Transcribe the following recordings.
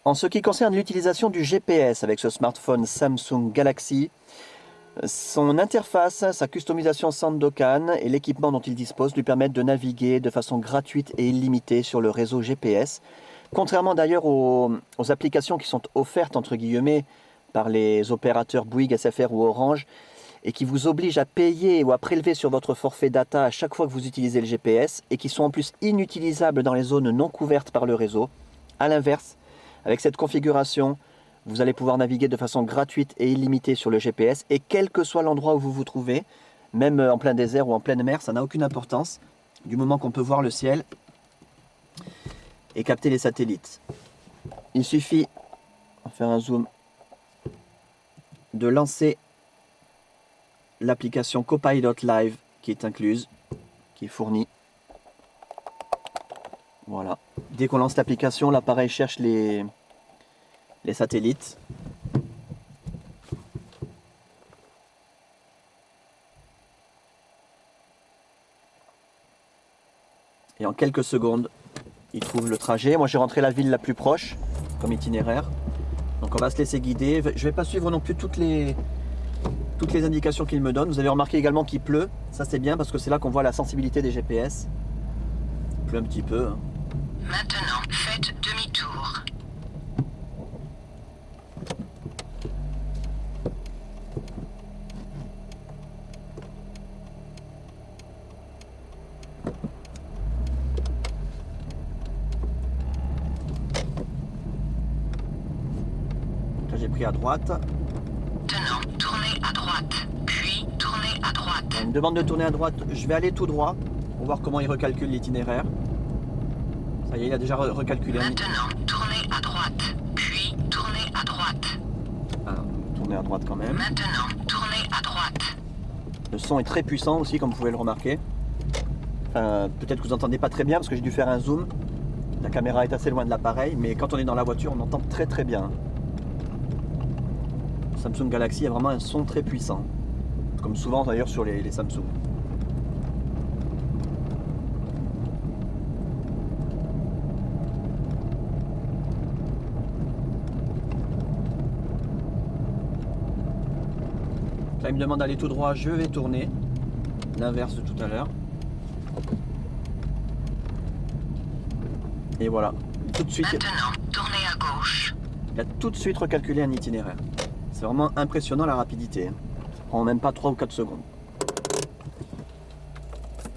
En ce qui concerne l'utilisation du GPS avec ce smartphone Samsung Galaxy, son interface, sa customisation Sandokan et l'équipement dont il dispose lui permettent de naviguer de façon gratuite et illimitée sur le réseau GPS. Contrairement d'ailleurs aux applications qui sont offertes entre guillemets par les opérateurs Bouygues, SFR ou Orange et qui vous obligent à payer ou à prélever sur votre forfait data à chaque fois que vous utilisez le GPS et qui sont en plus inutilisables dans les zones non couvertes par le réseau. À l'inverse, avec cette configuration, vous allez pouvoir naviguer de façon gratuite et illimitée sur le GPS et quel que soit l'endroit où vous vous trouvez, même en plein désert ou en pleine mer, ça n'a aucune importance du moment qu'on peut voir le ciel et capter les satellites. Il suffit, on va faire un zoom, de lancer l'application Copilot Live qui est incluse, qui est fournie. Voilà. Dès qu'on lance l'application, l'appareil cherche les satellites. Et en quelques secondes, il trouve le trajet. Moi, j'ai rentré la ville la plus proche comme itinéraire. Donc, on va se laisser guider. Je ne vais pas suivre non plus toutes les indications qu'il me donne. Vous avez remarqué également qu'il pleut. Ça, c'est bien parce que c'est là qu'on voit la sensibilité des GPS. Il pleut un petit peu. Maintenant, faites demi-tour. Là, j'ai pris à droite. Maintenant, tournez à droite, puis tournez à droite. Il me demande de tourner à droite. Je vais aller tout droit pour voir comment il recalcule l'itinéraire. Ça y est, il a déjà recalculé. Maintenant, tournez à droite, puis tournez à droite. Ah, tourner à droite quand même. Maintenant, tournez à droite. Le son est très puissant aussi, comme vous pouvez le remarquer. Enfin, peut-être que vous n'entendez pas très bien parce que j'ai dû faire un zoom. La caméra est assez loin de l'appareil, mais quand on est dans la voiture, on entend très très bien. Le Samsung Galaxy a vraiment un son très puissant, comme souvent d'ailleurs sur les Samsung. Là, il me demande d'aller tout droit, je vais tourner. L'inverse de tout à l'heure. Et voilà, tout de suite, Maintenant, tournez à gauche. il a tout de suite recalculé un itinéraire. C'est vraiment impressionnant la rapidité. Ça prend même pas 3 ou 4 secondes.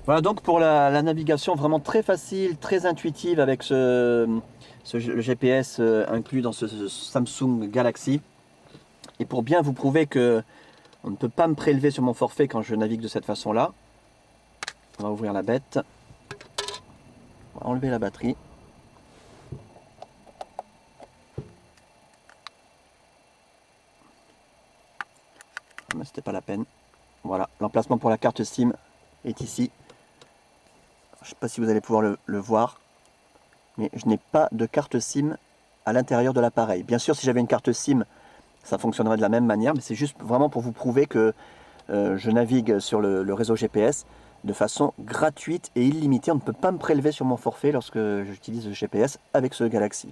Voilà donc pour la navigation vraiment très facile, très intuitive avec le GPS inclus dans ce Samsung Galaxy. Et pour bien vous prouver que on ne peut pas me prélever sur mon forfait quand je navigue de cette façon-là, on va ouvrir la bête. On va enlever la batterie. Mais c'était pas la peine. Voilà, l'emplacement pour la carte SIM est ici. Je ne sais pas si vous allez pouvoir le voir, mais je n'ai pas de carte SIM à l'intérieur de l'appareil. Bien sûr, si j'avais une carte SIM, ça fonctionnerait de la même manière, mais c'est juste vraiment pour vous prouver que je navigue sur le réseau GPS de façon gratuite et illimitée. On ne peut pas me prélever sur mon forfait lorsque j'utilise le GPS avec ce Galaxy.